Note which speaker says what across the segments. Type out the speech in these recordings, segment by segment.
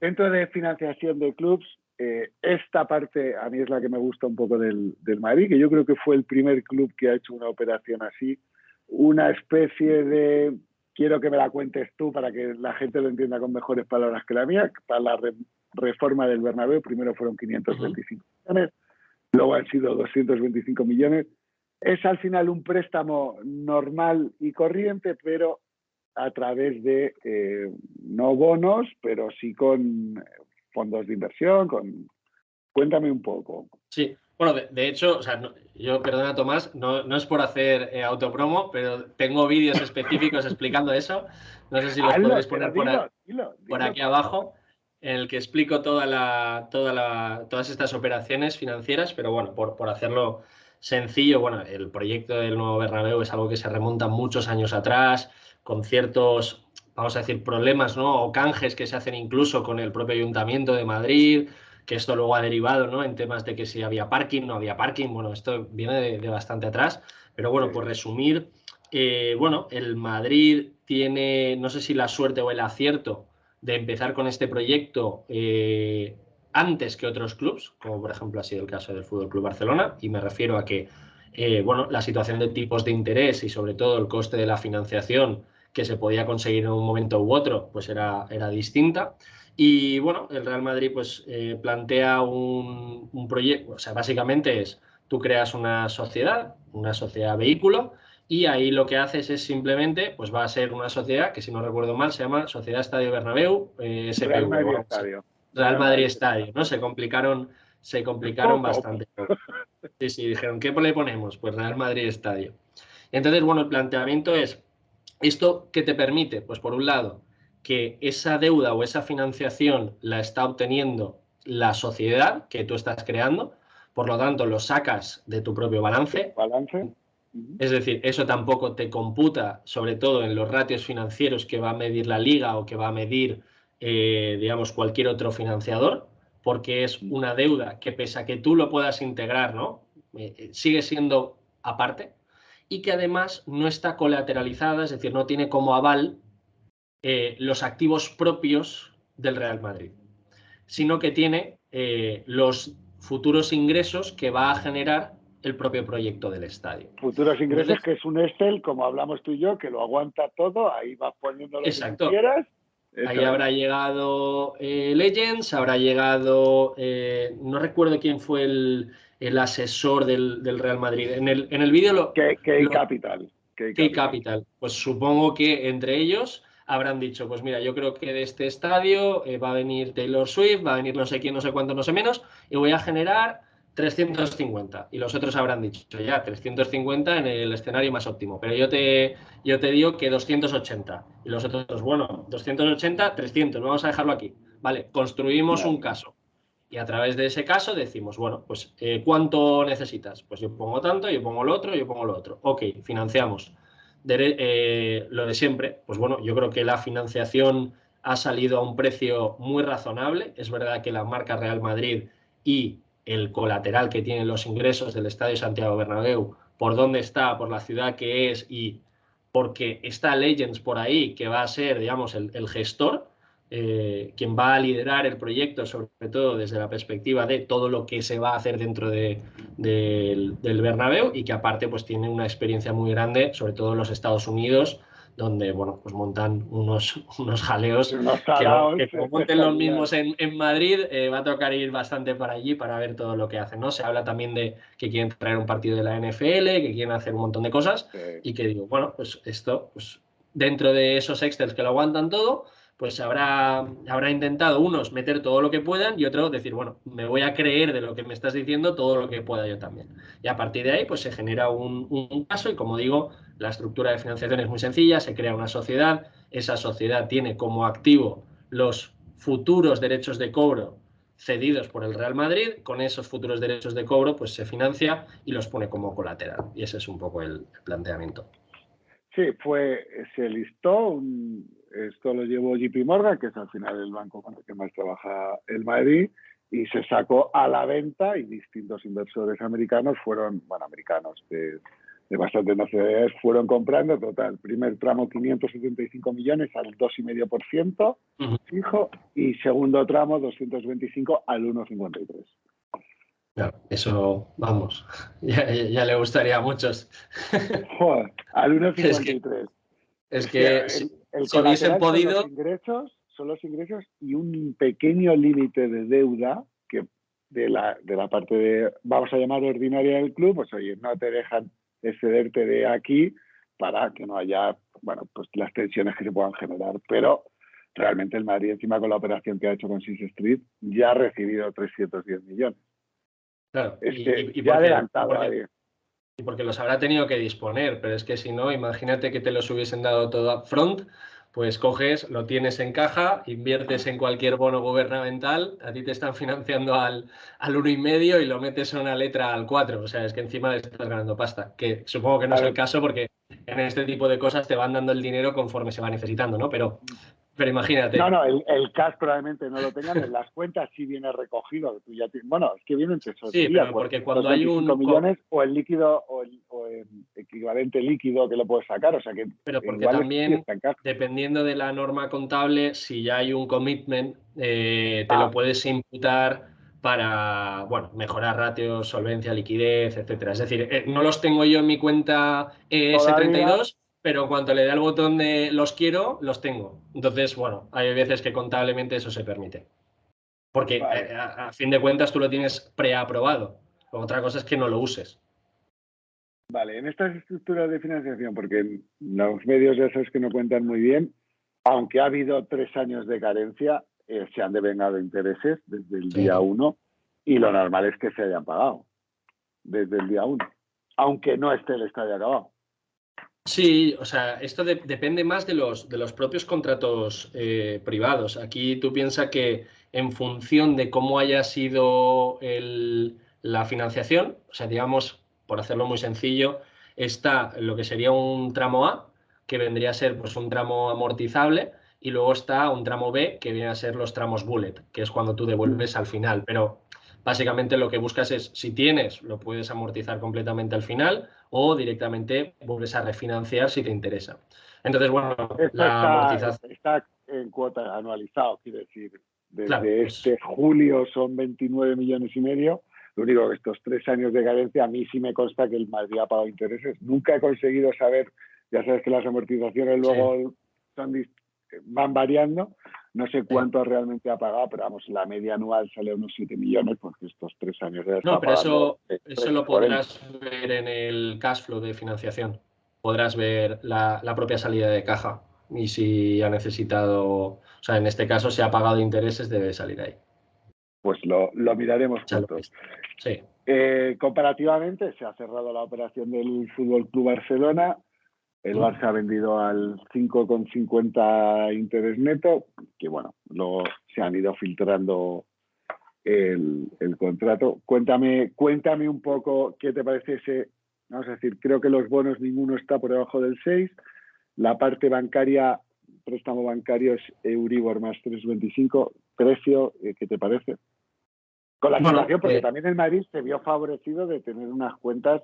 Speaker 1: dentro de financiación de clubs, esta parte a mí es la que me gusta un poco del Madrid, que yo creo que fue el primer club que ha hecho una operación así, una especie de, quiero que me la cuentes tú para que la gente lo entienda con mejores palabras que la mía, para la reforma del Bernabéu, primero fueron 525 millones, luego han sido 225 millones. Es al final un préstamo normal y corriente, pero a través de no bonos, pero sí con fondos de inversión. Cuéntame un poco.
Speaker 2: Sí, bueno, de hecho, o sea, yo, perdona Tomás, no es por hacer autopromo, pero tengo vídeos específicos explicando eso. No sé si los podréis poner por aquí abajo, en el que explico todas estas operaciones financieras, pero bueno, por hacerlo sencillo, bueno, el proyecto del nuevo Bernabéu es algo que se remonta muchos años atrás, con ciertos, vamos a decir, problemas, ¿no? O canjes que se hacen incluso con el propio Ayuntamiento de Madrid, que esto luego ha derivado, ¿no? En temas de que si había parking, no había parking. Bueno, esto viene de bastante atrás. Pero bueno, por resumir, bueno, el Madrid tiene, no sé si la suerte o el acierto de empezar con este proyecto antes que otros clubs, como por ejemplo ha sido el caso del Fútbol Club Barcelona, y me refiero a que, bueno, la situación de tipos de interés y sobre todo el coste de la financiación que se podía conseguir en un momento u otro, pues era distinta. Y bueno, el Real Madrid pues plantea un proyecto, o sea, básicamente es, tú creas una sociedad vehículo, y ahí lo que haces es simplemente, pues va a ser una sociedad que si no recuerdo mal se llama Sociedad Estadio Bernabéu, SPV,
Speaker 1: Real Madrid Estadio.
Speaker 2: Real Madrid Estadio, ¿no? Se complicaron bastante. Sí, sí, dijeron, ¿qué le ponemos? Pues Real Madrid Estadio. Entonces, bueno, el planteamiento es, ¿esto qué te permite? Pues por un lado, que esa deuda o esa financiación la está obteniendo la sociedad que tú estás creando, por lo tanto lo sacas de tu propio balance. Es decir, eso tampoco te computa, sobre todo en los ratios financieros que va a medir la liga o que va a medir, digamos, cualquier otro financiador, porque es una deuda que pese a que tú lo puedas integrar, ¿no? Sigue siendo aparte, y que además no está colateralizada, es decir, no tiene como aval los activos propios del Real Madrid, sino que tiene los futuros ingresos que va a generar el propio proyecto del estadio.
Speaker 1: Futuros ingresos. Entonces, que es un Excel, como hablamos tú y yo, que lo aguanta todo, ahí vas poniendo lo que tú quieras.
Speaker 2: Ahí habrá llegado Legends, habrá llegado, no recuerdo quién fue el asesor del Real Madrid. En el vídeo
Speaker 1: Capital.
Speaker 2: Capital. Pues supongo que entre ellos habrán dicho, pues mira, yo creo que de este estadio va a venir Taylor Swift, va a venir no sé quién, no sé cuánto, no sé menos, y voy a generar 350. Y los otros habrán dicho, ya, 350 en el escenario más óptimo. Pero yo te digo que 280. Y los otros, bueno, 280, 300, vamos a dejarlo aquí. Vale, construimos un caso. Y a través de ese caso decimos, bueno, pues ¿cuánto necesitas? Pues yo pongo tanto, yo pongo lo otro, yo pongo lo otro. Ok, financiamos. Lo de siempre, pues bueno, yo creo que la financiación ha salido a un precio muy razonable. Es verdad que la marca Real Madrid y el colateral que tienen los ingresos del Estadio Santiago Bernabéu, por dónde está, por la ciudad que es y porque está Legends por ahí, que va a ser, digamos, el gestor, quien va a liderar el proyecto, sobre todo desde la perspectiva de todo lo que se va a hacer dentro del Bernabéu, y que aparte pues tiene una experiencia muy grande, sobre todo en los Estados Unidos, donde bueno, pues montan unos jaleos que como monten los mismos en Madrid, va a tocar ir bastante para allí para ver todo lo que hacen, ¿no? Se habla también de que quieren traer un partido de la NFL, que quieren hacer un montón de cosas, y que digo, bueno, pues esto, pues dentro de esos Excels que lo aguantan todo, pues habrá intentado unos meter todo lo que puedan y otros decir, bueno, me voy a creer de lo que me estás diciendo todo lo que pueda yo también. Y a partir de ahí, pues se genera un caso, y como digo, la estructura de financiación es muy sencilla, se crea una sociedad, esa sociedad tiene como activo los futuros derechos de cobro cedidos por el Real Madrid, con esos futuros derechos de cobro pues se financia y los pone como colateral, y ese es un poco el planteamiento.
Speaker 1: Sí, se listó, esto lo llevó JP Morgan, que es al final el banco con el que más trabaja el Madrid, y se sacó a la venta, y distintos inversores americanos fueron, bueno, americanos de bastantes nacionalidades, fueron comprando, total, primer tramo 575 millones al 2,5% fijo y segundo tramo 225 al 1,53%.
Speaker 2: Claro, eso, vamos, ya le gustaría a muchos.
Speaker 1: Joder, al 1,53.
Speaker 2: Es que
Speaker 1: el
Speaker 2: si hubiesen podido...
Speaker 1: son los ingresos y un pequeño límite de deuda que de la parte de, vamos a llamar ordinaria del club, pues oye, no te dejan excederte de aquí para que no haya, bueno, pues las tensiones que se puedan generar. Pero realmente el Madrid, encima con la operación que ha hecho con Six Street, ya ha recibido 310 millones.
Speaker 2: Claro,
Speaker 1: y ya adelantado ahí.
Speaker 2: Y porque los habrá tenido que disponer, pero es que si no, imagínate que te los hubiesen dado todo up front, pues coges, lo tienes en caja, inviertes en cualquier bono gubernamental, a ti te están financiando al 1,5 y lo metes a una letra al 4, o sea, es que encima le estás ganando pasta, que supongo que no es el caso porque en este tipo de cosas te van dando el dinero conforme se va necesitando, ¿no? Pero imagínate.
Speaker 1: No, el cash probablemente no lo tengan, en las cuentas sí viene recogido. Tú ya bueno, es que viene en tesorería.
Speaker 2: Sí, pero porque cuando hay un...
Speaker 1: millones o el líquido o el equivalente líquido que lo puedes sacar, o sea que...
Speaker 2: Pero porque también, dependiendo de la norma contable, si ya hay un commitment, te lo puedes imputar para, bueno, mejorar ratios, solvencia, liquidez, etcétera. Es decir, no los tengo yo en mi cuenta S32, pero en cuanto le dé al botón de los quiero, los tengo. Entonces, bueno, hay veces que contablemente eso se permite. Porque a fin de cuentas tú lo tienes preaprobado. Otra cosa es que no lo uses.
Speaker 1: Vale, en estas estructuras de financiación, porque los medios ya sabes que no cuentan muy bien, aunque ha habido 3 años de carencia, se han devengado intereses desde el día 1 y lo normal es que se hayan pagado desde el día 1, aunque no esté el estadio acabado.
Speaker 2: Sí, o sea, esto depende más de los propios contratos privados. Aquí tú piensas que en función de cómo haya sido la financiación, o sea, digamos, por hacerlo muy sencillo, está lo que sería un tramo A, que vendría a ser pues un tramo amortizable, y luego está un tramo B, que viene a ser los tramos bullet, que es cuando tú devuelves al final. Pero básicamente lo que buscas es, si tienes, lo puedes amortizar completamente al final o directamente vuelves a refinanciar si te interesa. Entonces, bueno, la amortización...
Speaker 1: Está en cuota anualizado, quiere decir, desde
Speaker 2: claro, pues...
Speaker 1: julio son 29,5 millones. Lo único que estos 3 años de carencia, a mí sí me consta que el Madrid ha pagado intereses. Nunca he conseguido saber, ya sabes que las amortizaciones luego van variando. No sé cuánto realmente ha pagado, pero vamos, la media anual sale a unos 7 millones, porque estos 3 años ya está
Speaker 2: No, pero
Speaker 1: pagando.
Speaker 2: eso lo podrás ver en el cash flow de financiación. Podrás ver la propia salida de caja. Y si ha necesitado, o sea, en este caso, si ha pagado intereses, debe salir ahí.
Speaker 1: Pues lo miraremos juntos.
Speaker 2: Sí.
Speaker 1: Comparativamente, se ha cerrado la operación del Fútbol Club Barcelona. El Barça ha vendido al 5,50 interés neto, que bueno, luego se han ido filtrando el contrato. Cuéntame un poco qué te parece ese, vamos a decir, creo que los bonos ninguno está por debajo del 6. La parte bancaria, préstamo bancario es Euribor más 3,25. Precio, ¿qué te parece? Con la situación, porque también el Madrid se vio favorecido de tener unas cuentas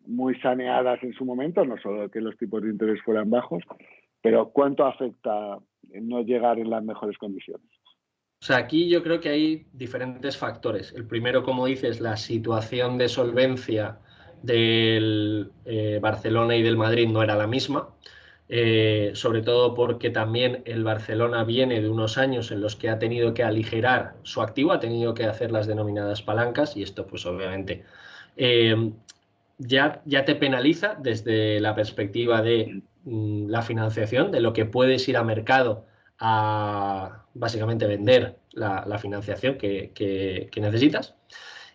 Speaker 1: muy saneadas en su momento, no solo que los tipos de interés fueran bajos, pero ¿cuánto afecta no llegar en las mejores condiciones?
Speaker 2: O sea, aquí yo creo que hay diferentes factores. El primero, como dices, la situación de solvencia del Barcelona y del Madrid no era la misma. Sobre todo porque también el Barcelona viene de unos años en los que ha tenido que aligerar su activo, ha tenido que hacer las denominadas palancas y esto pues obviamente ya te penaliza desde la perspectiva de la financiación, de lo que puedes ir a mercado a básicamente vender la financiación que necesitas.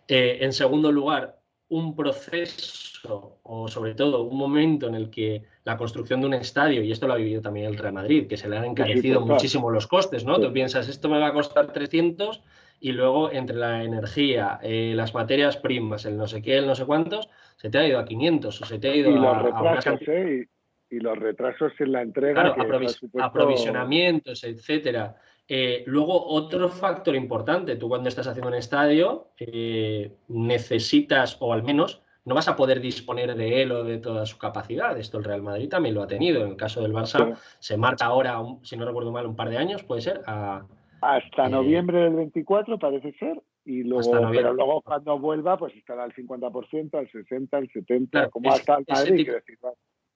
Speaker 2: En segundo lugar, un proceso o sobre todo un momento en el que la construcción de un estadio, y esto lo ha vivido también el Real Madrid, que se le han encarecido muchísimo los costes, ¿no? Sí. Tú piensas, esto me va a costar 300 y luego entre la energía, las materias primas, el no sé qué, el no sé cuántos, se te ha ido a 500 o se te ha ido
Speaker 1: a los retrasos, y los retrasos en la entrega.
Speaker 2: Claro, aprovisionamientos, etcétera. Luego, otro factor importante, tú cuando estás haciendo un estadio necesitas, o al menos no vas a poder disponer de él o de toda su capacidad. Esto el Real Madrid también lo ha tenido. En el caso del Barça, se marcha ahora, si no recuerdo mal, un par de años, puede ser,
Speaker 1: hasta noviembre del 24 parece ser, y luego, pero luego cuando vuelva, pues estará al 50%, al 60%, al 70%,
Speaker 2: claro,
Speaker 1: como hasta el Madrid, quiero decir.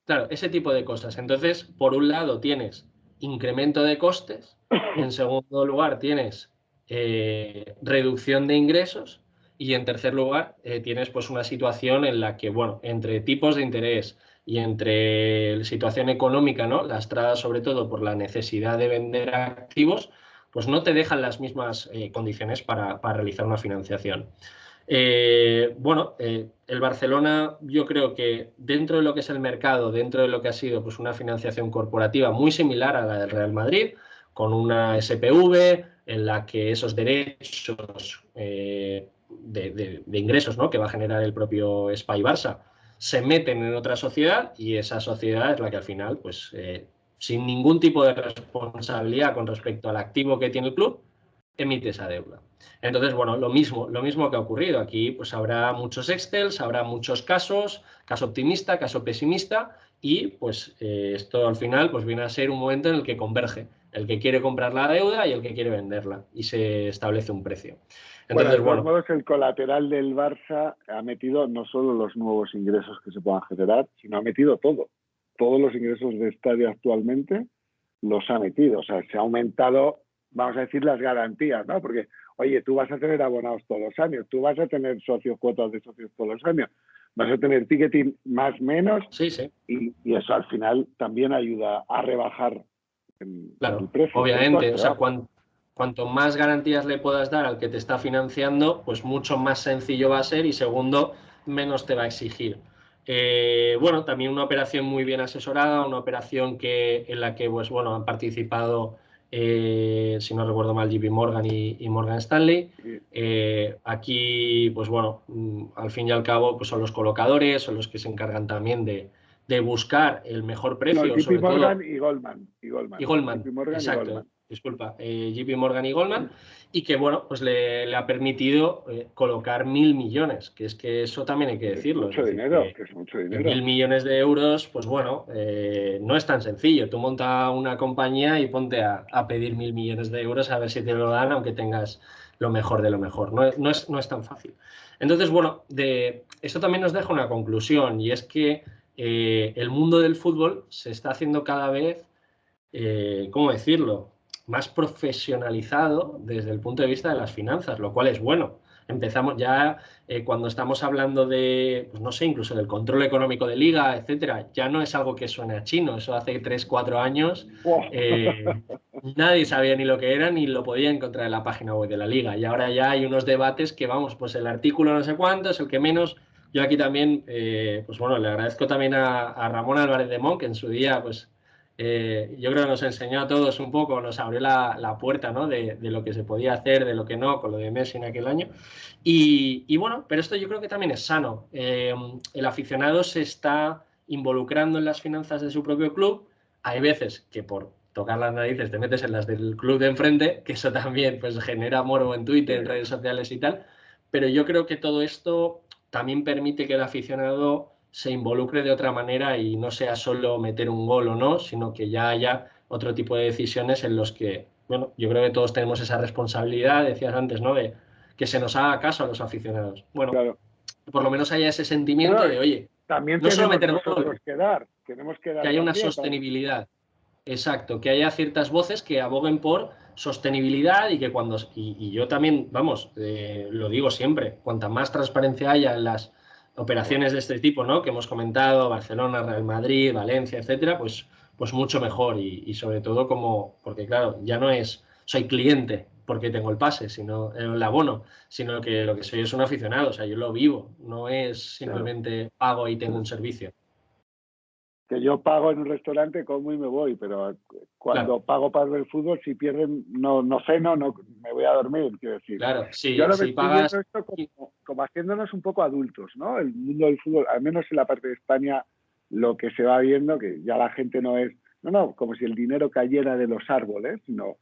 Speaker 2: Claro, ese tipo de cosas. Entonces, por un lado tienes incremento de costes, en segundo lugar tienes reducción de ingresos y en tercer lugar tienes pues una situación en la que, bueno, entre tipos de interés y entre situación económica, ¿no? Lastrada sobre todo por la necesidad de vender activos, pues no te dejan las mismas condiciones para realizar una financiación. El Barcelona, yo creo que dentro de lo que es el mercado, dentro de lo que ha sido pues, una financiación corporativa muy similar a la del Real Madrid, con una SPV en la que esos derechos de ingresos, ¿no?, que va a generar el propio Espai Barça se meten en otra sociedad, y esa sociedad es la que al final, pues, sin ningún tipo de responsabilidad con respecto al activo que tiene el club, emite esa deuda. Entonces, bueno, lo mismo que ha ocurrido. Aquí pues habrá muchos Excels, habrá muchos casos, caso optimista, caso pesimista, y pues esto al final pues viene a ser un momento en el que converge el que quiere comprar la deuda y el que quiere venderla, y se establece un precio. Entonces,
Speaker 1: de todos modos, el colateral del Barça ha metido no solo los nuevos ingresos que se puedan generar, sino ha metido todo. Todos los ingresos de estadio actualmente los ha metido. O sea, se ha aumentado, vamos a decir, las garantías, ¿no? Porque, oye, tú vas a tener abonados todos los años, tú vas a tener socios, cuotas de socios todos los años, vas a tener ticketing más menos,
Speaker 2: sí, sí.
Speaker 1: Y eso al final también ayuda a rebajar el precio.
Speaker 2: Obviamente, o sea, cuanto más garantías le puedas dar al que te está financiando, pues mucho más sencillo va a ser, y segundo, menos te va a exigir. También una operación muy bien asesorada, una operación en la que pues, bueno, han participado, si no recuerdo mal, JP Morgan y Morgan Stanley. Aquí, pues bueno, al fin y al cabo, pues son los colocadores, son los que se encargan también de buscar el mejor precio.
Speaker 1: No, JP Morgan
Speaker 2: todo,
Speaker 1: y Goldman.
Speaker 2: y Goldman,
Speaker 1: JP Morgan
Speaker 2: exacto,
Speaker 1: y Goldman.
Speaker 2: disculpa, JP Morgan y Goldman, y que, bueno, pues le ha permitido colocar 1.000 millones, que es que eso también hay que decirlo.
Speaker 1: Es mucho dinero, que es mucho dinero.
Speaker 2: 1.000 millones de euros, pues bueno, no es tan sencillo. Tú monta una compañía y ponte a pedir 1.000 millones de euros a ver si te lo dan, aunque tengas lo mejor de lo mejor. No es tan fácil. Entonces, bueno, esto también nos deja una conclusión, y es que el mundo del fútbol se está haciendo cada vez, ¿cómo decirlo?, más profesionalizado desde el punto de vista de las finanzas, lo cual es bueno. Empezamos ya, cuando estamos hablando de, pues no sé, incluso del control económico de liga, etcétera, ya no es algo que suene a chino. Eso hace 3, 4 años nadie sabía ni lo que era, ni lo podía encontrar en la página web de la liga, y ahora ya hay unos debates que, vamos, pues el artículo no sé cuánto es el que menos. Yo aquí también, pues bueno, le agradezco también a Ramón Álvarez de Mon, que en su día, pues yo creo que nos enseñó a todos un poco, nos abrió la puerta, ¿no?, de lo que se podía hacer, de lo que no, con lo de Messi en aquel año. Y bueno, pero esto yo creo que también es sano. El aficionado se está involucrando en las finanzas de su propio club. Hay veces que por tocar las narices te metes en las del club de enfrente, que eso también pues genera morbo en Twitter, en redes sociales y tal. Pero yo creo que todo esto también permite que el aficionado se involucre de otra manera y no sea solo meter un gol o no, sino que ya haya otro tipo de decisiones en los que, bueno, yo creo que todos tenemos esa responsabilidad, decías antes, ¿no?, de que se nos haga caso a los aficionados. Bueno,
Speaker 1: claro,
Speaker 2: por lo menos haya ese sentimiento de, oye,
Speaker 1: también
Speaker 2: no solo
Speaker 1: tenemos
Speaker 2: meter
Speaker 1: nosotros
Speaker 2: gol,
Speaker 1: que dar, tenemos que dar
Speaker 2: haya una
Speaker 1: también.
Speaker 2: sostenibilidad. Exacto, que haya ciertas voces que aboguen por sostenibilidad, y que y yo también, vamos, lo digo siempre, cuanta más transparencia haya en las operaciones de este tipo, ¿no?, que hemos comentado, Barcelona, Real Madrid, Valencia, etcétera, pues mucho mejor, y sobre todo porque claro, ya no es soy cliente porque tengo el pase, sino el abono, sino que lo que soy es un aficionado, o sea, yo lo vivo, no es simplemente pago y tengo un servicio.
Speaker 1: Que yo pago en un restaurante, como y me voy, pero cuando pago para ver fútbol, si pierden, no ceno, no me voy a dormir, quiero decir.
Speaker 2: Claro, sí,
Speaker 1: yo lo que
Speaker 2: si
Speaker 1: estoy
Speaker 2: pagas...
Speaker 1: viendo esto como haciéndonos un poco adultos, ¿no? El mundo del fútbol, al menos en la parte de España, lo que se va viendo, que ya la gente no es, como si el dinero cayera de los árboles, sino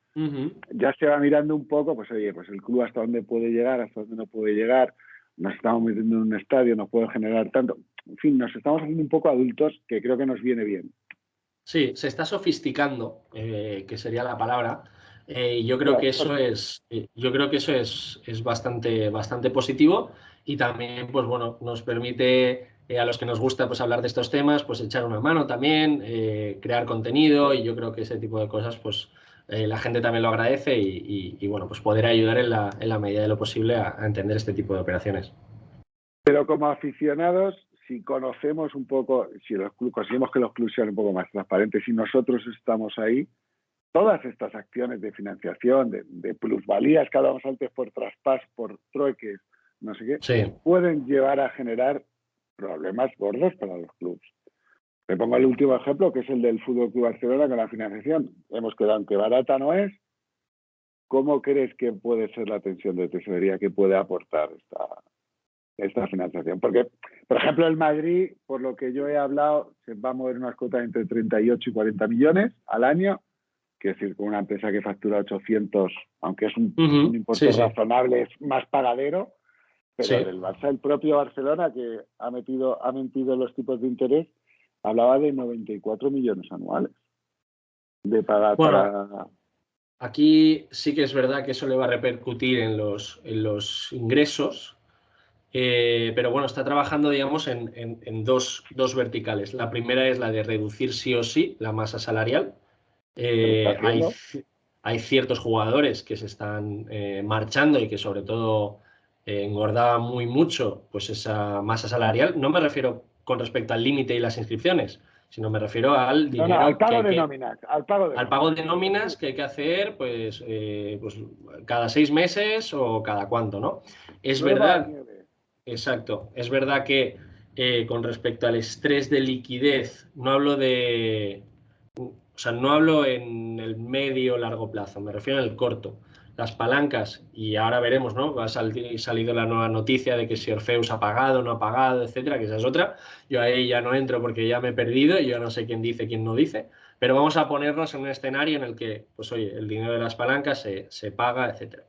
Speaker 1: ya se va mirando un poco, pues oye, pues el club hasta dónde puede llegar, hasta dónde no puede llegar. nos estamos metiendo en un estadio, nos puede generar tanto. En fin, nos estamos haciendo un poco adultos, que creo que nos viene bien.
Speaker 2: Sí, se está sofisticando, que sería la palabra. Y yo creo
Speaker 1: Claro,
Speaker 2: que eso es, yo creo que eso es bastante, bastante positivo y también, pues bueno, nos permite a los que nos gusta pues hablar de estos temas, pues echar una mano también, crear contenido y yo creo que ese tipo de cosas, pues la gente también lo agradece y, bueno, pues poder ayudar en la medida de lo posible a entender este tipo de operaciones.
Speaker 1: pero como aficionados, si conocemos un poco, si conseguimos que los clubes sean un poco más transparentes y nosotros estamos ahí, todas estas acciones de financiación, de plusvalías que hablábamos antes por traspas, por trueques, no sé qué,
Speaker 2: Sí.
Speaker 1: pueden llevar a generar problemas gordos para los clubes. Te pongo el último ejemplo, que es el del Fútbol Club Barcelona con la financiación. Hemos quedado en que barata no es. ¿Cómo crees que puede ser la tensión de tesorería que puede aportar esta financiación? Porque, por ejemplo, el Madrid, por lo que yo he hablado, se va a mover unas cuotas entre 38 y 40 millones al año, que es decir, con una empresa que factura 800, aunque es un importe
Speaker 2: Sí, sí.
Speaker 1: razonable, es más pagadero, pero
Speaker 2: Sí.
Speaker 1: del Barça, el propio Barcelona, que ha mentido los tipos de interés, hablaba de 94 millones anuales de pagar
Speaker 2: Bueno,
Speaker 1: para...
Speaker 2: aquí sí que es verdad que eso le va a repercutir en los ingresos, pero bueno, está trabajando, digamos, en dos verticales. La primera es la de reducir sí o sí la masa salarial.
Speaker 1: ¿Se lo está
Speaker 2: Hay,
Speaker 1: haciendo?
Speaker 2: hay ciertos jugadores que se están marchando y que sobre todo engordaban muy mucho pues esa masa salarial. No me refiero con respecto al límite y las inscripciones, sino me refiero al
Speaker 1: No, no, al
Speaker 2: dinero que
Speaker 1: pago
Speaker 2: hay
Speaker 1: de
Speaker 2: que
Speaker 1: nóminas, al pago de
Speaker 2: al pago
Speaker 1: nóminas.
Speaker 2: de nóminas que hay que hacer pues cada 6 meses o cada cuánto, ¿no? Es
Speaker 1: Nueva o
Speaker 2: verdad,
Speaker 1: nieve.
Speaker 2: exacto, es verdad que con respecto al estrés de liquidez, no hablo o sea, no hablo en el medio o largo plazo, me refiero en el corto. Las palancas, y ahora veremos, ¿no? Ha salido la nueva noticia de que si Orfeus ha pagado, no ha pagado, etcétera, que esa es otra. Yo ahí ya no entro porque ya me he perdido y yo no sé quién dice, quién no dice. Pero vamos a ponernos en un escenario en el que, pues oye, el dinero de las palancas se paga, etcétera.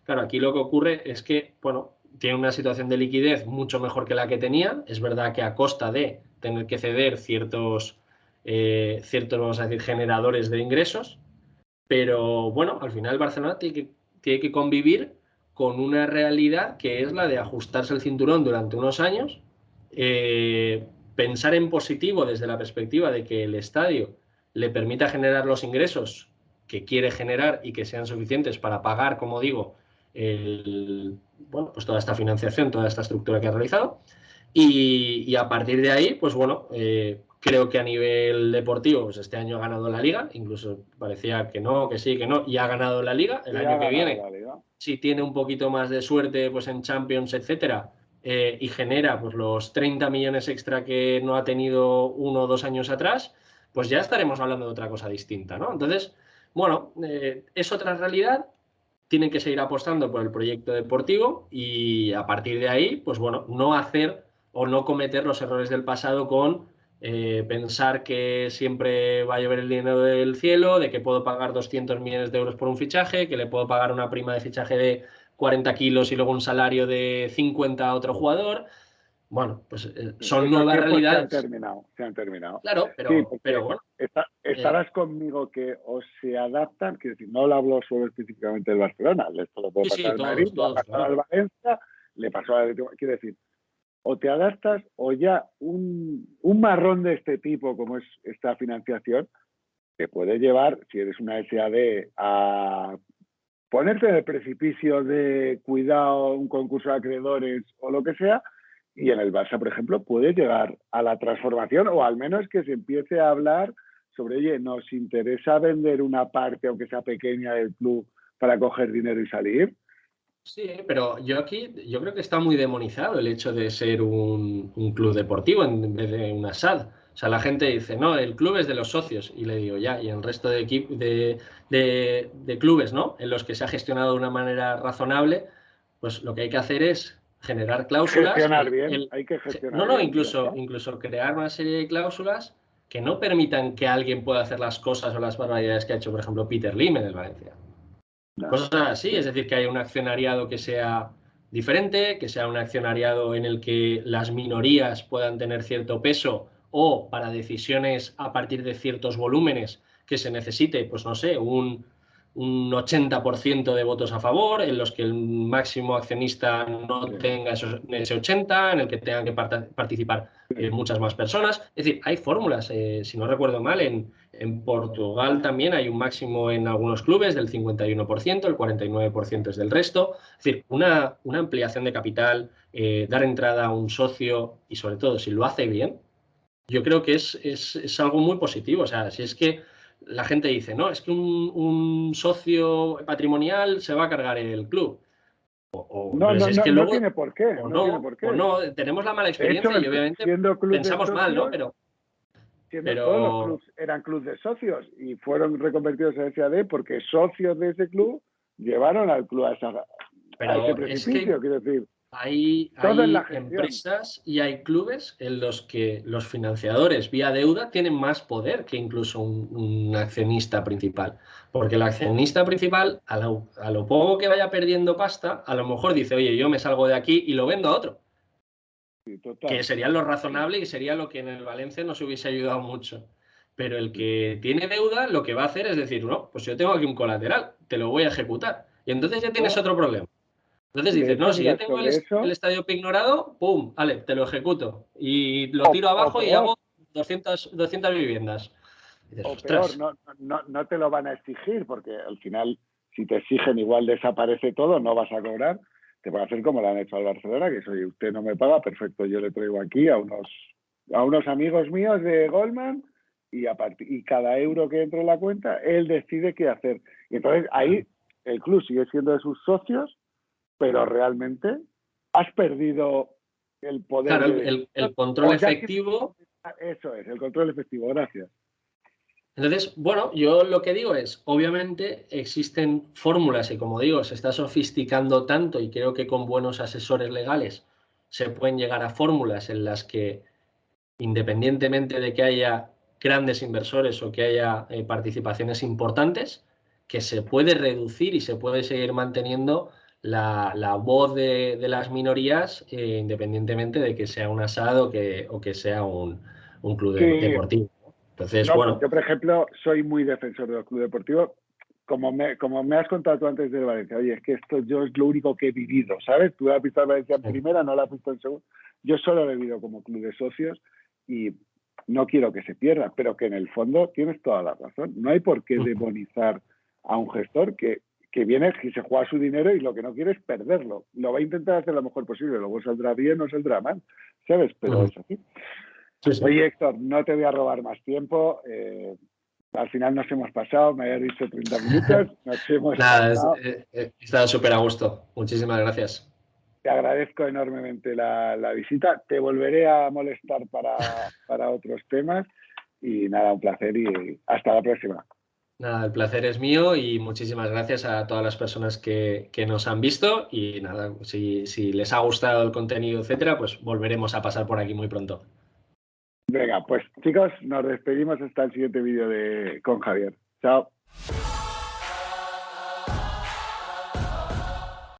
Speaker 2: Claro, aquí lo que ocurre es que, bueno, tiene una situación de liquidez mucho mejor que la que tenía. Es verdad que a costa de tener que ceder ciertos, vamos a decir, generadores de ingresos, pero bueno, al final Barcelona tiene que convivir con una realidad que es la de ajustarse el cinturón durante unos años, pensar en positivo desde la perspectiva de que el estadio le permita generar los ingresos que quiere generar y que sean suficientes para pagar, como digo, bueno, pues toda esta financiación, toda esta estructura que ha realizado. Y a partir de ahí, pues bueno, creo que a nivel deportivo, pues este año ha ganado la Liga, incluso parecía que no, que sí, que no, y ha ganado la Liga. El
Speaker 1: Y ha
Speaker 2: año que
Speaker 1: ganado
Speaker 2: viene,
Speaker 1: la liga.
Speaker 2: si tiene un poquito más de suerte pues en Champions, etcétera, y genera pues los 30 millones extra que no ha tenido 1 o 2 años atrás, pues ya estaremos hablando de otra cosa distinta, ¿no? Entonces, bueno, es otra realidad. Tienen que seguir apostando por el proyecto deportivo y a partir de ahí, pues bueno, no hacer o no cometer los errores del pasado con pensar que siempre va a llover el dinero del cielo, de que puedo pagar 200 millones de euros por un fichaje, que le puedo pagar una prima de fichaje de 40 kilos y luego un salario de 50 a otro jugador. Bueno, pues son
Speaker 1: Esos
Speaker 2: nuevas
Speaker 1: tiempos se han
Speaker 2: realidades.
Speaker 1: terminado, se han terminado.
Speaker 2: Claro,
Speaker 1: Sí,
Speaker 2: pero
Speaker 1: porque
Speaker 2: bueno.
Speaker 1: estarás conmigo que o se adaptan, quiero decir, no lo hablo solo específicamente del Barcelona, esto lo puede
Speaker 2: Sí,
Speaker 1: pasar
Speaker 2: sí,
Speaker 1: al Madrid,
Speaker 2: todos,
Speaker 1: le ha
Speaker 2: todos,
Speaker 1: pasado
Speaker 2: claro.
Speaker 1: al Valencia, le pasó al Atlético, quiero decir, o te adaptas o ya un marrón de este tipo como es esta financiación te puede llevar, si eres una SAD, a ponerte en el precipicio de cuidado, un concurso de acreedores o lo que sea, y en el Barça, por ejemplo, puede llegar a la transformación o al menos que se empiece a hablar sobre, oye, nos interesa vender una parte, aunque sea pequeña, del club para coger dinero y salir.
Speaker 2: Sí, pero yo creo que está muy demonizado el hecho de ser un club deportivo en vez de una SAD. O sea, la gente dice, no, el club es de los socios. Y le digo, ya, y el resto de clubes, ¿no? En los que se ha gestionado de una manera razonable, pues lo que hay que hacer es generar cláusulas.
Speaker 1: Gestionar bien, hay que
Speaker 2: No,
Speaker 1: gestionar
Speaker 2: no,
Speaker 1: bien, ya
Speaker 2: incluso,
Speaker 1: está.
Speaker 2: incluso crear una serie de cláusulas que no permitan que alguien pueda hacer las cosas o las barbaridades que ha hecho, por ejemplo, Peter Lim en el Valencia.
Speaker 1: No,
Speaker 2: Cosas así,
Speaker 1: sí.
Speaker 2: es decir, que haya un accionariado que sea diferente, que sea un accionariado en el que las minorías puedan tener cierto peso, o para decisiones a partir de ciertos volúmenes que se necesite, pues no sé, un 80% de votos a favor, en los que el máximo accionista no tenga ese 80%, en el que tengan que participar muchas más personas. Es decir, hay fórmulas, si no recuerdo mal, en Portugal también hay un máximo en algunos clubes del 51%, el 49% es del resto. Es decir, una ampliación de capital, dar entrada a un socio y sobre todo si lo hace bien, yo creo que es algo muy positivo. O sea, si es que la gente dice, no, es que un socio patrimonial se va a cargar el club. Pero si es que
Speaker 1: No
Speaker 2: luego,
Speaker 1: tiene por qué, no tiene por qué.
Speaker 2: tenemos la mala
Speaker 1: De hecho,
Speaker 2: experiencia y obviamente
Speaker 1: siendo club de
Speaker 2: pensamos mal, ¿no?
Speaker 1: socios, todos los clubes eran clubes de socios y fueron reconvertidos a SAD porque socios de ese club llevaron al club a ese precipicio, quiero decir.
Speaker 2: Hay empresas y hay clubes en los que los financiadores vía deuda tienen más poder que incluso un accionista principal. Porque el accionista principal, a lo poco que vaya perdiendo pasta, a lo mejor dice, oye, yo me salgo de aquí y lo vendo a otro.
Speaker 1: Sí, total.
Speaker 2: Que sería lo razonable y sería lo que en el Valencia nos hubiese ayudado mucho. Pero el que tiene deuda lo que va a hacer es decir, no, pues yo tengo aquí un colateral, te lo voy a ejecutar. Y entonces ya tienes otro problema. Entonces dices, no, si yo tengo el estadio pignorado, ¡pum! Vale, te lo ejecuto. Y lo tiro abajo y hago 200 viviendas. Dices,
Speaker 1: o peor, no te lo van a exigir, porque al final, si te exigen igual desaparece todo, no vas a cobrar. Te van a hacer como lo han hecho al Barcelona, que es, oye, usted no me paga, perfecto, yo le traigo aquí a unos amigos míos de Goldman y cada euro que entre en la cuenta, él decide qué hacer. Y entonces ahí el club sigue siendo de sus socios, pero realmente has perdido el poder.
Speaker 2: Claro, el control efectivo.
Speaker 1: Eso es, el control efectivo, gracias.
Speaker 2: Entonces, bueno, yo lo que digo es, obviamente existen fórmulas y como digo, se está sofisticando tanto y creo que con buenos asesores legales se pueden llegar a fórmulas en las que, independientemente de que haya grandes inversores o que haya participaciones importantes, que se puede reducir y se puede seguir manteniendo la voz de las minorías, independientemente de que sea un asado o que sea un club deportivo. Entonces, bueno.
Speaker 1: Yo, por ejemplo, soy muy defensor de los clubes deportivos. Como me has contado tú antes del Valencia, oye, es que esto yo es lo único que he vivido, ¿sabes? Tú has visto al Valencia en primera, no lo has visto en segunda. Yo solo lo he vivido como club de socios y no quiero que se pierda, pero que en el fondo tienes toda la razón. No hay por qué demonizar a un gestor que viene y se juega su dinero y lo que no quiere es perderlo. Lo va a intentar hacer lo mejor posible, luego saldrá bien o saldrá mal, ¿sabes? Pero es así. Sí. Oye, Héctor, no te voy a robar más tiempo. Al final nos hemos pasado, me habías dicho 30 minutos.
Speaker 2: Nada, he estado súper a gusto. Muchísimas gracias.
Speaker 1: Te agradezco enormemente la visita. Te volveré a molestar para otros temas. Y nada, un placer y hasta la próxima.
Speaker 2: Nada, el placer es mío y muchísimas gracias a todas las personas que nos han visto. Y nada, si les ha gustado el contenido, etcétera, pues volveremos a pasar por aquí muy pronto.
Speaker 1: Venga, pues chicos, nos despedimos hasta el siguiente vídeo con Javier. Chao.